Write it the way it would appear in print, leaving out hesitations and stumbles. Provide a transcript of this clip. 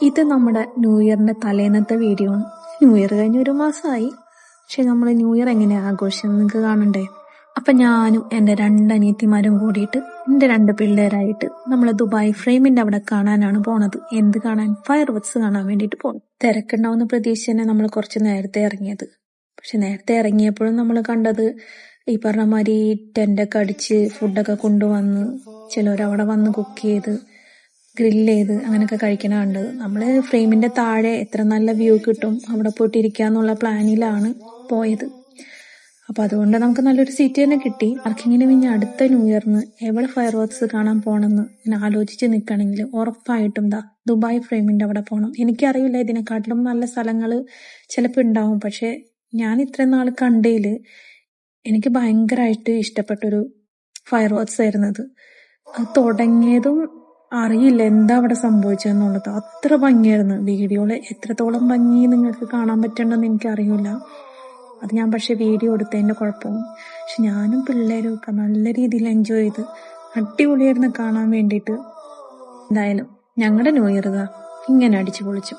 ഇത് നമ്മുടെ new ഇയറിന്റെ തലേന്നത്തെ video ആണ്. ന്യൂ ഇയർ കഴിഞ്ഞ് 1 മാസമായി. പക്ഷെ നമ്മൾ ന്യൂ ഇയർ എങ്ങനെയാ ആഘോഷം നിങ്ങൾക്ക് കാണണ്ടേ? അപ്പൊ ഞാനും എൻ്റെ 2 അനിയത്തിമാരും കൂടിയിട്ട് എൻ്റെ 2 പിള്ളേരായിട്ട് നമ്മൾ ദുബായ് ഫ്രെയിമിന്റെ അവിടെ കാണാനാണ് പോണത്. എന്ത് കാണാൻ? ഫയർ വർക്ക്സ് കാണാൻ വേണ്ടിയിട്ട് പോകണം. തിരക്കുണ്ടാവുന്ന പ്രതീക്ഷ തന്നെ നമ്മൾ കുറച്ച് നേരത്തെ ഇറങ്ങിയത്. പക്ഷെ നേരത്തെ ഇറങ്ങിയപ്പോഴും നമ്മൾ കണ്ടത് ഈ പറഞ്ഞ മാതിരി ടെൻ്റൊക്കെ അടിച്ച് ഫുഡൊക്കെ കൊണ്ടുവന്ന് ചിലവരവിടെ വന്ന് കുക്ക് ചെയ്ത് ഗ്രില്ല് ചെയ്ത് അങ്ങനെയൊക്കെ കഴിക്കണ കണ്ടത്. നമ്മൾ ഫ്രെയിമിന്റെ താഴെ എത്ര നല്ല വ്യൂ കിട്ടും അവിടെ പോയിട്ട് ഇരിക്കാന്നുള്ള പ്ലാനിലാണ് പോയത്. അപ്പൊ അതുകൊണ്ട് നമുക്ക് നല്ലൊരു സീറ്റ് തന്നെ കിട്ടി. ആർക്കെങ്കിലും ഇനി അടുത്ത ന്യൂ ഇയറിന് എവിടെ ഫയർ വർക്ക്സ് കാണാൻ പോകണമെന്ന് ഞാൻ ആലോചിച്ച് നിൽക്കണമെങ്കിൽ ഉറപ്പായിട്ടും ദുബായ് ഫ്രെയിമിന്റെ അവിടെ പോകണം. എനിക്കറിയില്ല ഇതിനെക്കാട്ടിലും നല്ല സ്ഥലങ്ങൾ ചിലപ്പോൾ ഉണ്ടാവും. പക്ഷെ ഞാൻ ഇത്രയും നാൾ കണ്ടതിൽ എനിക്ക് ഭയങ്കരമായിട്ട് ഇഷ്ടപ്പെട്ടൊരു ഫയർ വർക്ക്സ് ആയിരുന്നത്. അത് തുടങ്ങിയതും അറിയില്ല എന്താ അവിടെ സംഭവിച്ചതെന്നുള്ളത്. അത്ര ഭംഗിയായിരുന്നു. വീഡിയോയിൽ എത്രത്തോളം ഭംഗി നിങ്ങൾക്ക് കാണാൻ പറ്റണ്ടെന്ന് എനിക്കറിയില്ല. അത് ഞാൻ പക്ഷെ വീഡിയോ എടുത്തതിൻ്റെ കുഴപ്പവും. പക്ഷെ ഞാനും പിള്ളേരും ഒക്കെ നല്ല രീതിയിൽ എൻജോയ് ചെയ്ത് അടിപൊളിയായിരുന്നു കാണാൻ വേണ്ടിയിട്ട്. എന്തായാലും ഞങ്ങളുടെ ന്യൂ ഇയർ ഇങ്ങനെ അടിച്ചു പൊളിച്ചു.